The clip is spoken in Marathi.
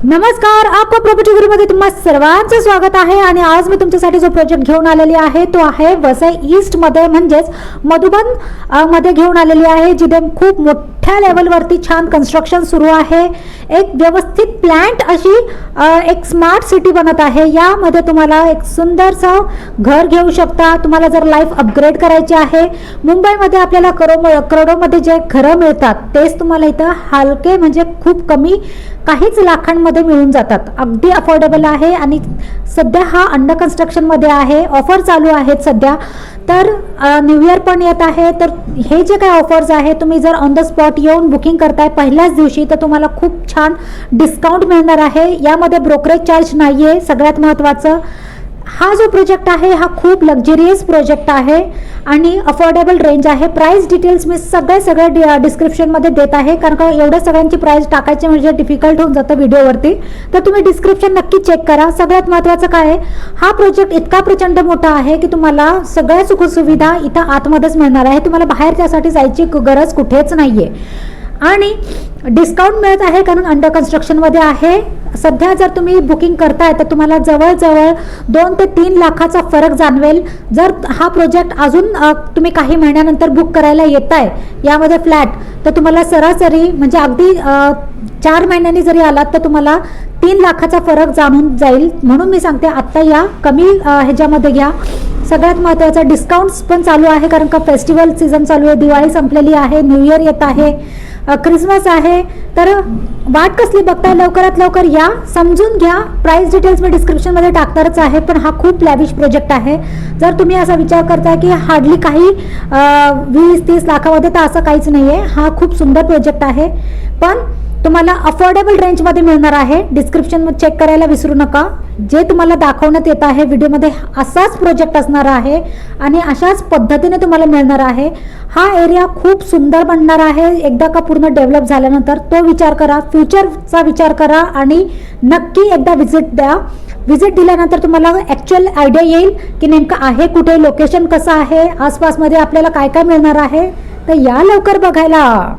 नमस्कार, आपका प्रॉपर्टी गुरु मध्ये तुम्हा सर्वांचं स्वागत आहे. आणि आज मी तुमच्यासाठी जो प्रोजेक्ट घेऊन आलेली आहे तो आहे वसई ईस्ट मध्ये म्हणजेच मधुबन मध्ये घेऊन आलेली आहे, जिथे खूप मोठ्या लेवलवरती छान कन्स्ट्रक्शन सुरू आहे. एक व्यवस्थित प्लॅन्ड अशी एक स्मार्ट सिटी बनत आहे. यामध्ये तुम्हाला एक सुंदरसं घर घेऊ शकता. तुम्हाला जर लाईफ अपग्रेड करायची आहे, मुंबईमध्ये आपल्याला करोडोमध्ये जे घरं मिळतात तेच तुम्हाला इथं हलके म्हणजे खूप कमी काहीच लाखांमध्ये मिळून जातात. अगदी अफोर्डेबल आहे आणि सध्या हा अंडर कन्स्ट्रक्शन मध्ये आहे. ऑफर चालू आहेत सध्या. तर न्यू इयर पण येत आहे, तर हे जे काही ऑफर्स आहे तुम्ही जर ऑन द स्पॉट येऊन बुकिंग करताय पहिल्याच दिवशी तर तुम्हाला खूप छान डिस्काउंट मिळणार आहे. यामध्ये ब्रोकरेज चार्ज नाही आहे. सगळ्यात महत्त्वाचं, हा जो प्रोजेक्ट आहे हा खूप लक्झरियस प्रोजेक्ट आहे आणि अफोर्डेबल रेंज आहे. प्राइस डिटेल्स मी सगळे डिस्क्रिप्शनमध्ये देत आहे, कारण का एवढ्या सगळ्यांची प्राइस टाकायची म्हणजे डिफिकल्ट होऊन जातं व्हिडिओवरती. तर तुम्ही डिस्क्रिप्शन नक्की चेक करा. सगळ्यात महत्त्वाचं काय आहे, हा प्रोजेक्ट इतका प्रचंड मोठा आहे की तुम्हाला सगळ्या सुखसुविधा इथं आतमध्येच मिळणार आहे. तुम्हाला बाहेर त्यासाठी जायची गरज कुठेच नाही आहे. आणि डिस्काउंट मिळत आहे कारण अंडर कन्स्ट्रक्शनमध्ये आहे. सध्या जर तुम्ही बुकिंग करताय तर तुम्हाला जवळजवळ 2 ते 3 लाखाचा फरक जाणवेल. जर हा प्रोजेक्ट अजून तुम्ही काही महिन्यानंतर बुक करायला येताय यामध्ये फ्लॅट, तर तुम्हाला सरासरी म्हणजे अगदी 4 महिन्यांनी जरी आलात तर तुम्हाला 3 लाखाचा फरक जाणून जाईल. म्हणून मी सांगते आत्ता या कमी ह्याच्यामध्ये घ्या. सगळ्यात महत्त्वाचा डिस्काउंट्स पण चालू आहे, कारण का फेस्टिवल सीझन चालू आहे. दिवाळी संपलेली आहे, न्यू इयर येत आहे, क्रिसमस आहे. तर वाट कसली बघताय, लवकरात लवकर या, समजून घ्या. प्राइस डिटेल्स मी डिस्क्रिप्शनमध्ये टाकणारच आहे. पण हा खूप लॅविश प्रोजेक्ट आहे. जर तुम्ही असा विचार करताय की हार्डली काही 20-30 लाखामध्ये, तर असं काहीच नाही आहे. हा खूप सुंदर प्रोजेक्ट आहे, पण तुम्हाला अफोर्डेबल रेंजमध्ये मिळणार आहे. डिस्क्रिप्शन चेक करायला विसरू नका. जे तुम्हाला दाखवण्यात येत आहे व्हिडिओमध्ये असाच प्रोजेक्ट असणार आहे आणि अशाच पद्धतीने तुम्हाला मिळणार आहे. हा एरिया खूप सुंदर बनणार आहे एकदा का पूर्ण डेव्हलप झाल्यानंतर. तो विचार करा, फ्युचरचा विचार करा आणि नक्की एकदा व्हिजिट द्या. व्हिजिट दिल्यानंतर तुम्हाला ॲक्च्युअल आयडिया येईल की नेमकं आहे कुठे, लोकेशन कसं आहे, आसपासमध्ये आपल्याला काय काय मिळणार आहे. तर या लवकर बघायला.